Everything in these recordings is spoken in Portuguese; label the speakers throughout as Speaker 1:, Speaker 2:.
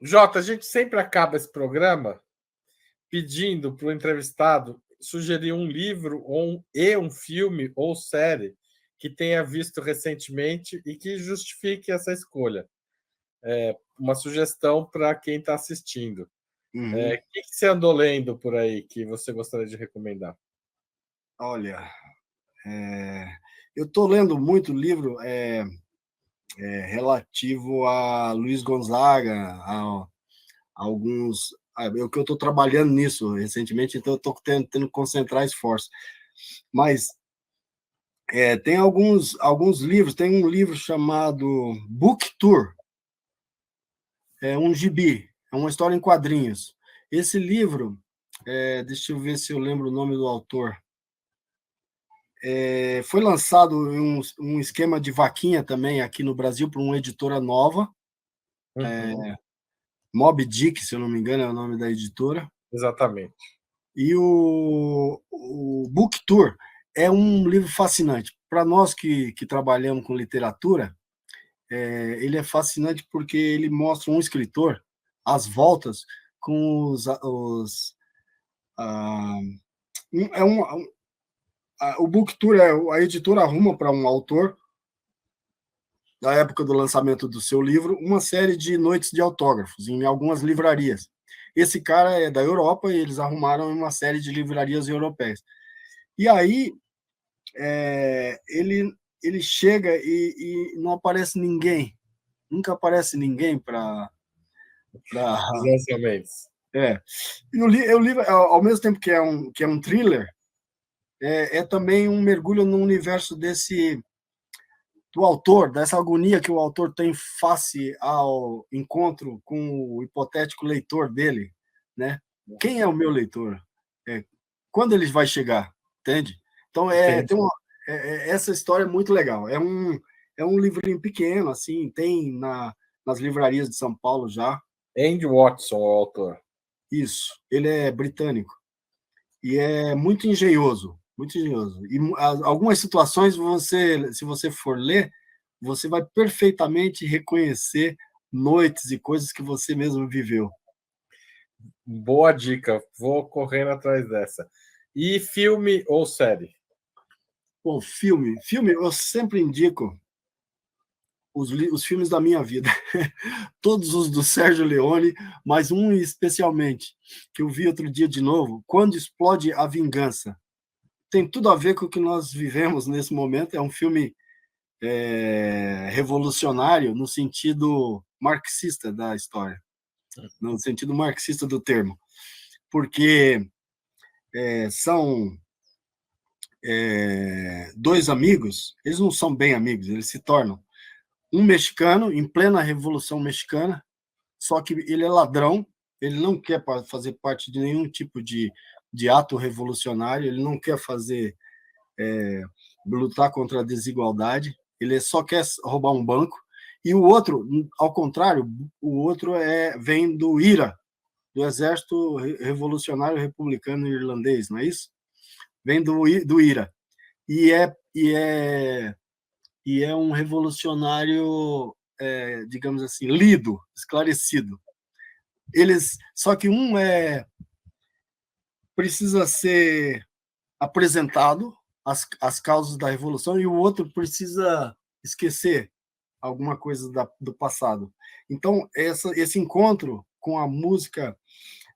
Speaker 1: Jota, a gente sempre acaba esse programa pedindo para o entrevistado sugerir um livro e um filme ou série que tenha visto recentemente e que justifique essa escolha. Uma sugestão para quem está assistindo.
Speaker 2: Uhum.
Speaker 1: O que você andou lendo por aí que você gostaria de recomendar?
Speaker 2: Olha, eu estou lendo muito livro relativo a Luiz Gonzaga, a alguns. Eu que eu estou trabalhando nisso recentemente, então eu estou tentando concentrar esforço. Mas tem alguns livros, tem um livro chamado Book Tour, é um gibi, é uma história em quadrinhos. Esse livro, deixa eu ver se eu lembro o nome do autor. Foi lançado um esquema de vaquinha também aqui no Brasil por uma editora nova, Moby Dick, se eu não me engano, é o nome da editora.
Speaker 1: Exatamente.
Speaker 2: E o Book Tour é um livro fascinante. Para nós que trabalhamos com literatura, ele é fascinante porque ele mostra um escritor às voltas com ah, um- é um, o Book Tour a editora arruma para um autor da época do lançamento do seu livro uma série de noites de autógrafos em algumas livrarias. Esse cara é da Europa e eles arrumaram uma série de livrarias europeias. E aí ele chega e não aparece ninguém, nunca aparece ninguém para.
Speaker 1: Os lançamentos.
Speaker 2: E o livro, ao mesmo tempo que é um thriller, é também um mergulho no universo do autor, dessa agonia que o autor tem face ao encontro com o hipotético leitor dele, né? Quem é o meu leitor? Quando ele vai chegar, entende? Então essa história é muito legal. É um livrinho pequeno, assim, tem nas livrarias de São Paulo já.
Speaker 1: Andy Watson, o autor.
Speaker 2: Isso, ele é britânico e é muito engenhoso, muito engenhoso. E algumas situações se você for ler, você vai perfeitamente reconhecer noites e coisas que você mesmo viveu.
Speaker 1: Boa dica, vou correndo atrás dessa. E filme ou série?
Speaker 2: Bom, filme eu sempre indico os filmes da minha vida, todos os do Sérgio Leone, mas um especialmente que eu vi outro dia de novo, Quando Explode a Vingança. Tem tudo a ver com o que nós vivemos nesse momento. É um filme revolucionário no sentido marxista da história, no sentido marxista do termo, porque são dois amigos, eles não são bem amigos, eles se tornam um mexicano em plena Revolução Mexicana, só que ele é ladrão, ele não quer fazer parte de nenhum tipo de ato revolucionário, ele não quer lutar contra a desigualdade, ele só quer roubar um banco. E o outro, ao contrário, o outro vem do IRA, do Exército Revolucionário Republicano Irlandês, não é isso? Vem do IRA. E é um revolucionário, digamos assim, lido, esclarecido. Só que um precisa ser apresentado as causas da revolução e o outro precisa esquecer alguma coisa do passado. Então, esse encontro com a música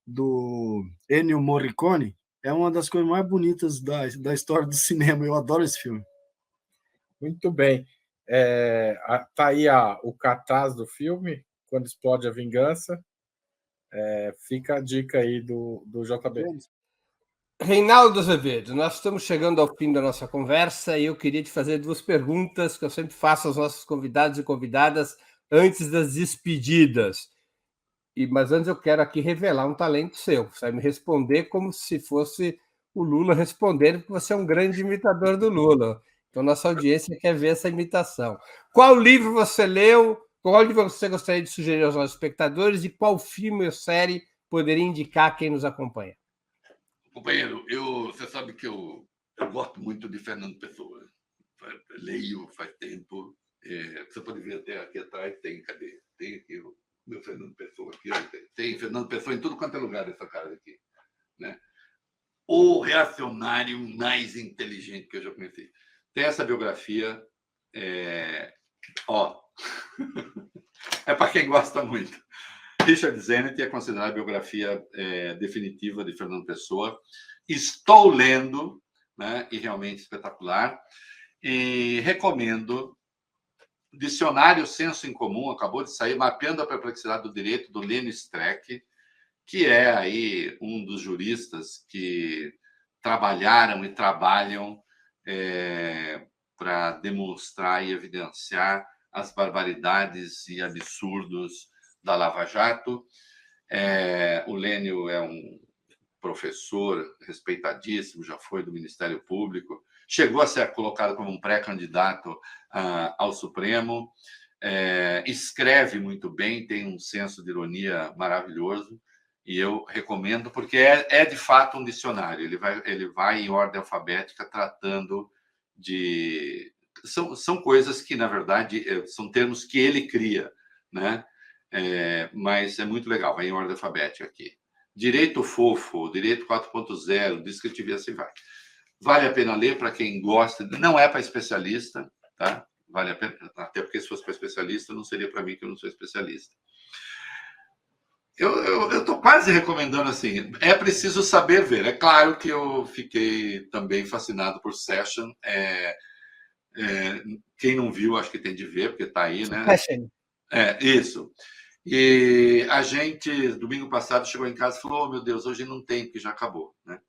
Speaker 2: do Ennio Morricone é uma das coisas mais bonitas da história do cinema. Eu adoro esse filme.
Speaker 1: Muito bem. Tá aí o cartaz do filme, Quando Explode a Vingança. Fica a dica aí do JB.
Speaker 3: Reinaldo Azevedo, nós estamos chegando ao fim da nossa conversa e eu queria te fazer duas perguntas que eu sempre faço aos nossos convidados e convidadas antes das despedidas. Mas antes eu quero aqui revelar um talento seu. Você vai me responder como se fosse o Lula respondendo, porque você é um grande imitador do Lula. Então, nossa audiência quer ver essa imitação. Qual livro você leu? Qual livro você gostaria de sugerir aos nossos espectadores? E qual filme ou série poderia indicar quem nos acompanha?
Speaker 4: Companheiro, você sabe que eu gosto muito de Fernando Pessoa. Leio faz tempo. Você pode ver até aqui atrás, cadê? Tem aqui meu Fernando Pessoa aqui. Tem Fernando Pessoa em tudo quanto é lugar dessa casa aqui. Né? O reacionário mais inteligente que eu já conheci. Tem essa biografia. É para quem gosta muito. Richard Zenit é considerada a biografia definitiva de Fernando Pessoa. Estou lendo, né, e realmente espetacular. E recomendo Dicionário Senso em Comum, acabou de sair, Mapeando a Perplexidade do Direito, do Lênio Streck, que é aí um dos juristas que trabalharam e trabalham para demonstrar e evidenciar as barbaridades e absurdos da Lava Jato. O Lênio é um professor respeitadíssimo, já foi do Ministério Público, chegou a ser colocado como um pré-candidato ao Supremo, escreve muito bem, tem um senso de ironia maravilhoso, e eu recomendo, porque é de fato um dicionário, ele vai em ordem alfabética tratando de... São coisas que, na verdade, são termos que ele cria, né? Mas é muito legal, vai em ordem alfabética aqui. Direito fofo, direito 4.0, descritivo, e assim vai. Vale a pena ler para quem gosta, não é para especialista, tá? Vale a pena, até porque se fosse para especialista, não seria para mim, que eu não sou especialista. Eu estou quase recomendando assim, é preciso saber ver. É claro que eu fiquei também fascinado por Session. Quem não viu, acho que tem de ver, porque está aí, né?
Speaker 3: Session.
Speaker 4: Isso. E a gente, domingo passado, chegou em casa e falou: oh, meu Deus, hoje não tem, porque já acabou, né?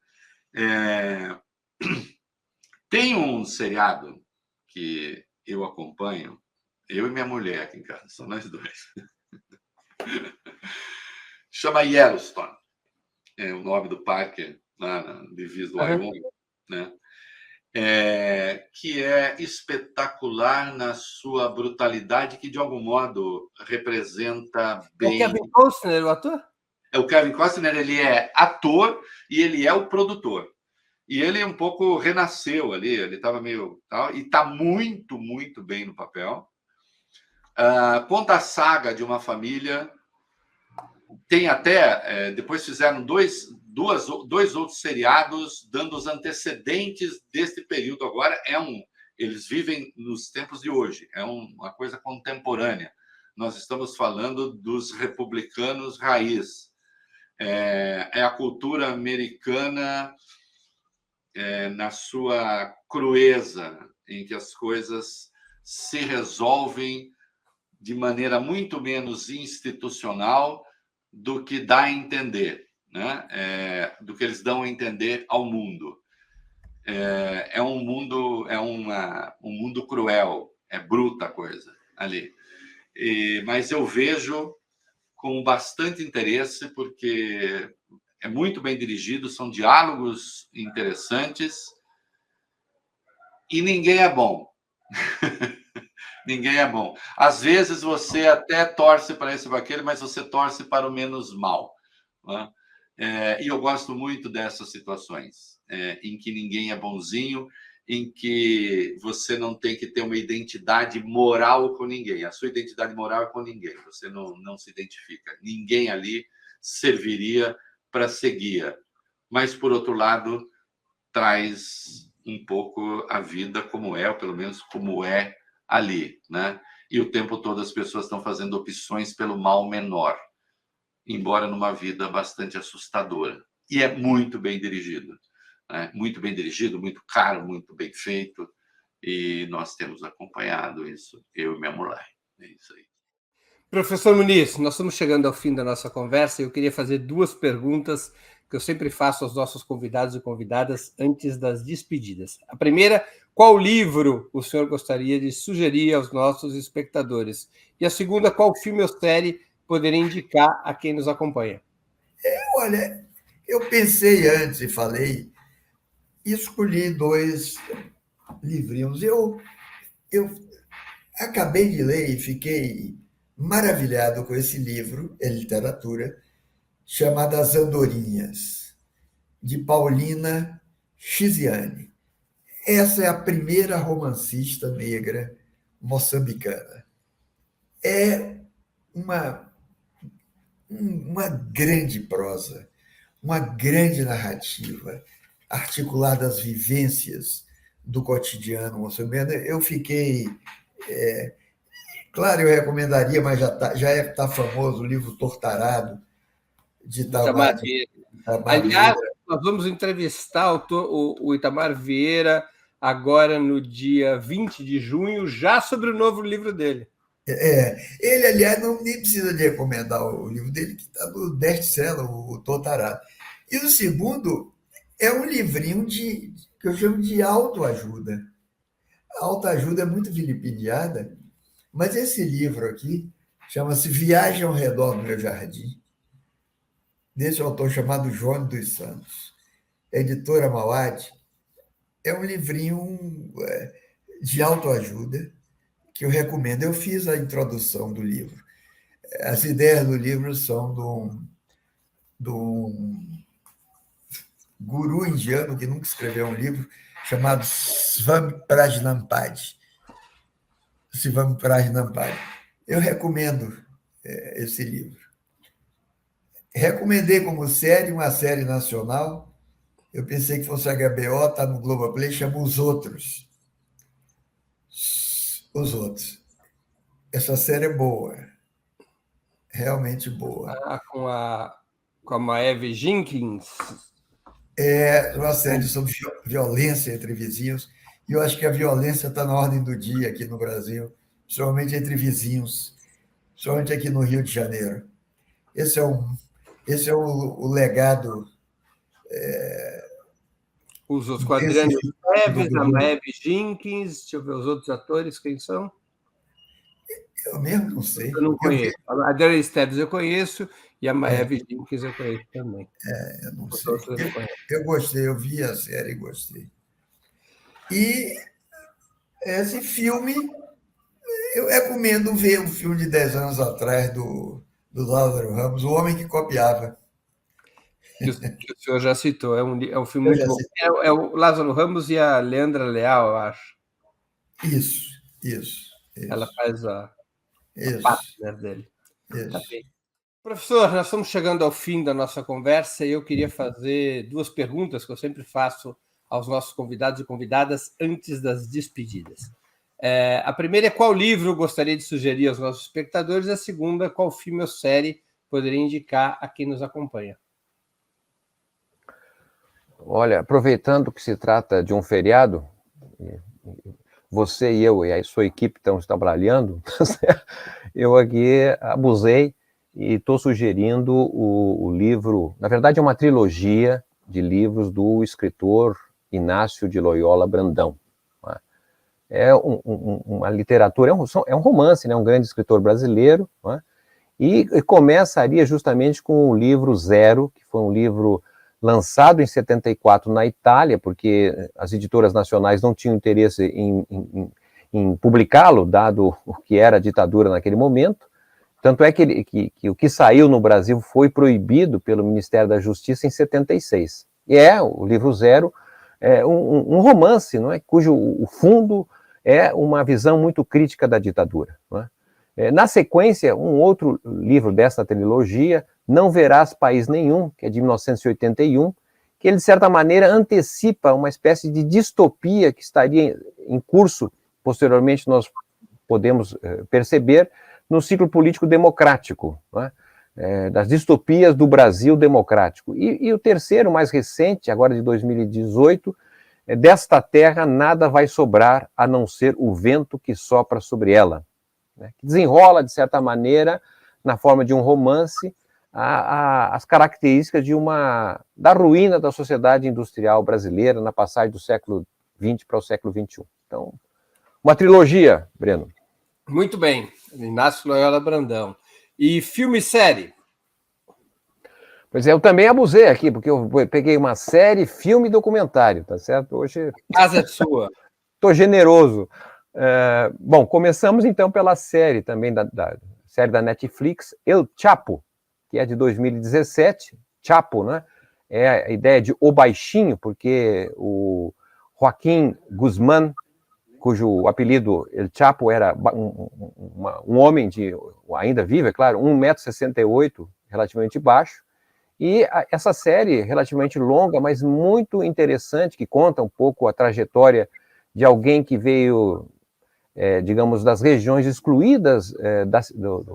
Speaker 4: Tem um seriado que eu acompanho, eu e minha mulher aqui em casa, são nós dois. Chama Yellowstone. É o nome do parque lá na divisa do Wyoming, né? Que é espetacular na sua brutalidade, que de algum modo representa bem...
Speaker 3: O Kevin Costner, o ator?
Speaker 4: O Kevin Costner, ele é ator e ele é o produtor. E ele um pouco renasceu ali, ele estava meio... e está muito, muito bem no papel. Conta a saga de uma família. Tem até... depois fizeram dois outros seriados dando os antecedentes deste período. Agora eles vivem nos tempos de hoje, é uma coisa contemporânea. Nós estamos falando dos republicanos raiz. É a cultura americana na sua crueza, em que as coisas se resolvem de maneira muito menos institucional do que dá a entender, né? Do que eles dão a entender ao mundo. É um mundo cruel, é bruta a coisa ali. Mas eu vejo com bastante interesse, porque é muito bem dirigido, são diálogos interessantes e ninguém é bom. Ninguém é bom. Às vezes você até torce para esse ou para aquele, mas você torce para o menos mal, né? E eu gosto muito dessas situações, em que ninguém é bonzinho, em que você não tem que ter uma identidade moral com ninguém. A sua identidade moral é com ninguém. Você não se identifica. Ninguém ali serviria para ser guia. Mas, por outro lado, traz um pouco a vida como é, ou pelo menos como é ali, né? E o tempo todo as pessoas estão fazendo opções pelo mal menor, embora numa vida bastante assustadora. E é muito bem dirigido, né? Muito bem dirigido, muito caro, muito bem feito. E nós temos acompanhado isso, eu e minha mulher. É isso aí.
Speaker 3: Professor Muniz, nós estamos chegando ao fim da nossa conversa e eu queria fazer duas perguntas que eu sempre faço aos nossos convidados e convidadas antes das despedidas. A primeira, qual livro o senhor gostaria de sugerir aos nossos espectadores? E a segunda, qual filme ou série poderia indicar a quem nos acompanha?
Speaker 5: Olha, eu pensei antes e falei, escolhi dois livrinhos. Eu acabei de ler e fiquei maravilhado com esse livro, é literatura, chamado As Andorinhas, de Paulina Chiziane. Essa é a primeira romancista negra moçambicana. É uma uma grande prosa, uma grande narrativa, articulada às vivências do cotidiano moçambicano. Eu fiquei... claro, eu recomendaria, mas já está famoso o livro Tortarado, de
Speaker 3: Itamar
Speaker 5: Itamar
Speaker 3: Vieira.
Speaker 5: Vieira.
Speaker 3: Aliás, nós vamos entrevistar o Itamar Vieira agora no dia 20 de junho, já sobre o novo livro dele.
Speaker 5: Ele, aliás, nem precisa de recomendar o livro dele, que está no best-seller, o Tortarado. E o segundo é um livrinho que eu chamo de autoajuda. A autoajuda é muito vilipendiada, mas esse livro aqui chama-se Viagem ao Redor do Meu Jardim, desse autor chamado João dos Santos, editora Mauad. É um livrinho de autoajuda que eu recomendo. Eu fiz a introdução do livro. As ideias do livro são de um guru indiano que nunca escreveu um livro, chamado Swami Prajnampati. Eu recomendo esse livro. Recomendei como série, uma série nacional. Eu pensei que fosse HBO, está no Globoplay, chama Os Outros. Os Outros. Essa série é boa. Realmente boa.
Speaker 3: Com a Maeve Jenkins.
Speaker 5: É uma série sobre violência entre vizinhos. E eu acho que a violência está na ordem do dia aqui no Brasil, principalmente entre vizinhos, principalmente aqui no Rio de Janeiro. Esse é o legado.
Speaker 3: Os outros Adriano Esteves, a Maeve Jenkins, deixa eu ver os outros atores, quem são?
Speaker 5: Eu mesmo não sei.
Speaker 3: Eu não conheço. A Adriana Esteves eu conheço e a Maeve Jenkins eu conheço também.
Speaker 5: Eu não sei. Eu gostei, eu vi a série e gostei. E esse filme, eu recomendo ver um filme de 10 anos atrás do Lázaro Ramos, O Homem que Copiava.
Speaker 3: Que o senhor já citou. É um filme muito bom. É o Lázaro Ramos e a Leandra Leal, eu acho.
Speaker 5: Isso.
Speaker 3: Ela faz a partner dele. Tá bem. Professor, nós estamos chegando ao fim da nossa conversa e eu queria fazer duas perguntas que eu sempre faço aos nossos convidados e convidadas antes das despedidas. A primeira é qual livro gostaria de sugerir aos nossos espectadores, a segunda, qual filme ou série poderia indicar a quem nos acompanha.
Speaker 6: Olha, aproveitando que se trata de um feriado, você e eu e a sua equipe estão trabalhando, eu aqui abusei e estou sugerindo o livro, na verdade é uma trilogia de livros do escritor Inácio de Loyola Brandão. É uma literatura, é um romance, né, um grande escritor brasileiro, e começaria justamente com o livro Zero, que foi um livro lançado em 74 na Itália, porque as editoras nacionais não tinham interesse em publicá-lo, dado o que era a ditadura naquele momento. Tanto é que o que saiu no Brasil foi proibido pelo Ministério da Justiça em 76. E o livro Zero é um romance, não é? Cujo o fundo é uma visão muito crítica da ditadura. Não é? Na sequência, um outro livro dessa trilogia, Não Verás País Nenhum, que é de 1981, que ele, de certa maneira, antecipa uma espécie de distopia que estaria em curso, posteriormente nós podemos perceber, no ciclo político democrático, das distopias do Brasil democrático. E o terceiro, mais recente, agora de 2018, Desta terra nada vai sobrar a não ser o vento que sopra sobre ela, que desenrola, de certa maneira, na forma de um romance, as características da ruína da sociedade industrial brasileira na passagem do século XX para o século XXI. Então, uma trilogia, Breno.
Speaker 3: Muito bem, Inácio Loyola Brandão. E filme e série?
Speaker 6: Pois é, eu também abusei aqui, porque eu peguei uma série, filme e documentário, tá certo? Hoje...
Speaker 3: A casa é sua.
Speaker 6: Estou generoso. Bom, começamos então pela série também, da série da Netflix, El Chapo, que é de 2017. Chapo, né? É a ideia de O Baixinho, porque o Joaquim Guzmán, cujo apelido El Chapo era um homem ainda vivo, é claro, 1,68 m, relativamente baixo. E essa série, relativamente longa, mas muito interessante, que conta um pouco a trajetória de alguém que veio, digamos, das regiões excluídas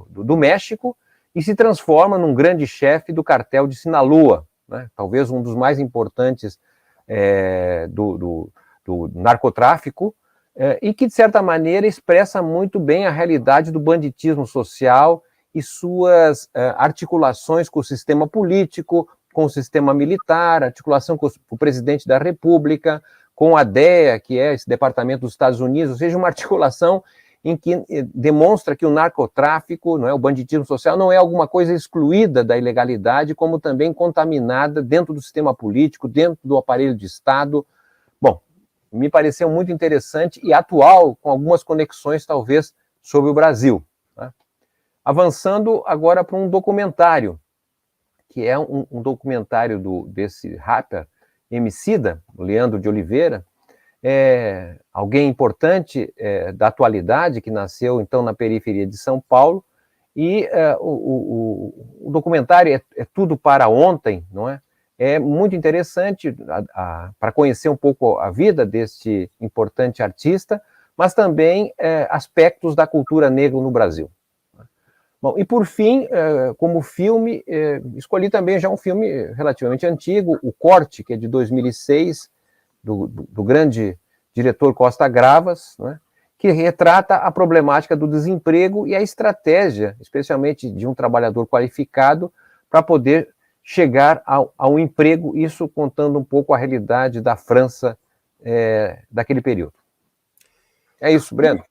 Speaker 6: do México e se transforma num grande chefe do cartel de Sinaloa, né? Talvez um dos mais importantes do narcotráfico, e que, de certa maneira, expressa muito bem a realidade do banditismo social e suas articulações com o sistema político, com o sistema militar, articulação com o presidente da República, com a DEA, que é esse departamento dos Estados Unidos, ou seja, uma articulação em que demonstra que o narcotráfico, não é, o banditismo social, não é alguma coisa excluída da ilegalidade, como também contaminada dentro do sistema político, dentro do aparelho de Estado. Bom, me pareceu muito interessante e atual, com algumas conexões, talvez, sobre o Brasil. Avançando agora para um documentário, que é um documentário desse rapper Emicida, Leandro de Oliveira, alguém importante da atualidade, que nasceu, então, na periferia de São Paulo, e o documentário é Tudo para Ontem, não é? É muito interessante para conhecer um pouco a vida deste importante artista, mas também aspectos da cultura negra no Brasil. Bom, e por fim, como filme, escolhi também já um filme relativamente antigo, O Corte, que é de 2006, do grande diretor Costa Gravas, né, que retrata a problemática do desemprego e a estratégia, especialmente de um trabalhador qualificado, para poder chegar ao emprego, isso contando um pouco a realidade da França daquele período. É isso, Breno.